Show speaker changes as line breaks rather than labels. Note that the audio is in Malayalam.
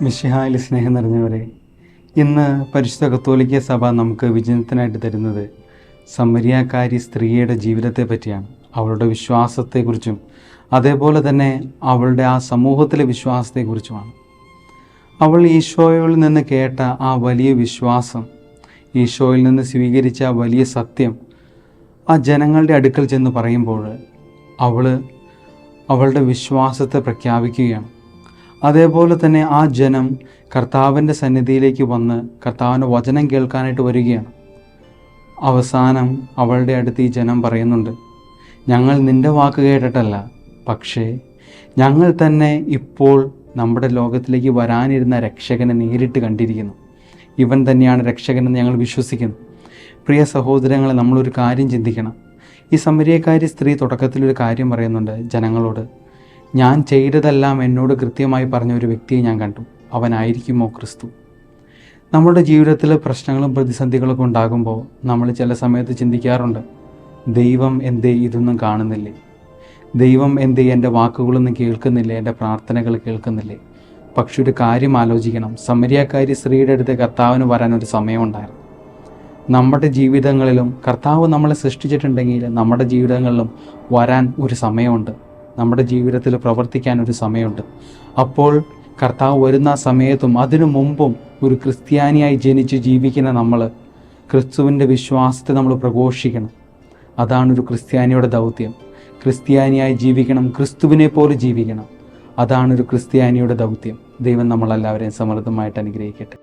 മിശിഹായിൽ സ്നേഹം നിറഞ്ഞവരെ, ഇന്ന് പരിശുദ്ധ കത്തോലിക്ക സഭ നമുക്ക് വിചിന്തനത്തിനായിട്ട് തരുന്നത് സമരിയാക്കാരി സ്ത്രീയുടെ ജീവിതത്തെ പറ്റിയാണ്. അവളുടെ വിശ്വാസത്തെക്കുറിച്ചും അതേപോലെ തന്നെ അവളുടെ ആ സമൂഹത്തിലെ വിശ്വാസത്തെക്കുറിച്ചുമാണ്. അവൾ ഈശോയിൽ നിന്ന് കേട്ട ആ വലിയ വിശ്വാസം, ഈശോയിൽ നിന്ന് സ്വീകരിച്ച ആ വലിയ സത്യം ആ ജനങ്ങളുടെ അടുക്കൽ ചെന്ന് പറയുമ്പോൾ അവളുടെ വിശ്വാസത്തെ പ്രഖ്യാപിക്കുകയാണ്. അതേപോലെ തന്നെ ആ ജനം കർത്താവിൻ്റെ സന്നിധിയിലേക്ക് വന്ന് കർത്താവിൻ്റെ വചനം കേൾക്കാനായിട്ട് വരികയാണ്. അവസാനം അവളുടെ അടുത്ത് ഈ ജനം പറയുന്നുണ്ട്, ഞങ്ങൾ നിൻ്റെ വാക്ക് കേട്ടിട്ടല്ല, പക്ഷേ ഞങ്ങൾ തന്നെ ഇപ്പോൾ നമ്മുടെ ലോകത്തിലേക്ക് വരാനിരുന്ന രക്ഷകനെ നേരിട്ട് കണ്ടിരിക്കുന്നു. ഇവൻ തന്നെയാണ് രക്ഷകനെന്ന് ഞങ്ങൾ വിശ്വസിക്കുന്നു. പ്രിയ സഹോദരങ്ങളെ, നമ്മളൊരു കാര്യം ചിന്തിക്കണം. ഈ സമരിയക്കാരി സ്ത്രീ തുടക്കത്തിലൊരു കാര്യം പറയുന്നുണ്ട് ജനങ്ങളോട്, ഞാൻ ചെയ്തതെല്ലാം എന്നോട് കൃത്യമായി പറഞ്ഞ ഒരു വ്യക്തിയെ ഞാൻ കണ്ടു. അവനായിരിക്കുമോ ക്രിസ്തു? നമ്മുടെ ജീവിതത്തിൽ പ്രശ്നങ്ങളും പ്രതിസന്ധികളൊക്കെ ഉണ്ടാകുമ്പോൾ നമ്മൾ ചില സമയത്ത് ചിന്തിക്കാറുണ്ട്, ദൈവം എന്തേ ഇതൊന്നും കാണുന്നില്ലേ? ദൈവം എന്തേ എൻ്റെ വാക്കുകളൊന്നും കേൾക്കുന്നില്ലേ? എൻ്റെ പ്രാർത്ഥനകൾ കേൾക്കുന്നില്ലേ? പക്ഷെ ഒരു കാര്യം ആലോചിക്കണം, സമരിയക്കാരി സ്ത്രീയുടെ അടുത്ത് കർത്താവിന് വരാനൊരു സമയമുണ്ടായിരുന്നു. നമ്മുടെ ജീവിതങ്ങളിലും കർത്താവ് നമ്മളെ സൃഷ്ടിച്ചിട്ടുണ്ടെങ്കിൽ നമ്മുടെ ജീവിതങ്ങളിലും വരാൻ ഒരു സമയമുണ്ട്. നമ്മുടെ ജീവിതത്തിൽ പ്രവർത്തിക്കാൻ ഒരു സമയമുണ്ട്. അപ്പോൾ കർത്താവ് വരുന്ന സമയത്തും അതിനു മുമ്പും ഒരു ക്രിസ്ത്യാനിയായി ജനിച്ച് ജീവിക്കുന്ന നമ്മൾ ക്രിസ്തുവിൻ്റെ വിശ്വാസത്തെ നമ്മൾ പ്രഘോഷിക്കണം. അതാണ് ഒരു ക്രിസ്ത്യാനിയുടെ ദൗത്യം. ക്രിസ്ത്യാനിയായി ജീവിക്കണം, ക്രിസ്തുവിനെ പോലെ ജീവിക്കണം. അതാണ് ഒരു ക്രിസ്ത്യാനിയുടെ ദൗത്യം. ദൈവം നമ്മളെല്ലാവരെയും സമൃദ്ധമായിട്ട് അനുഗ്രഹിക്കട്ടെ.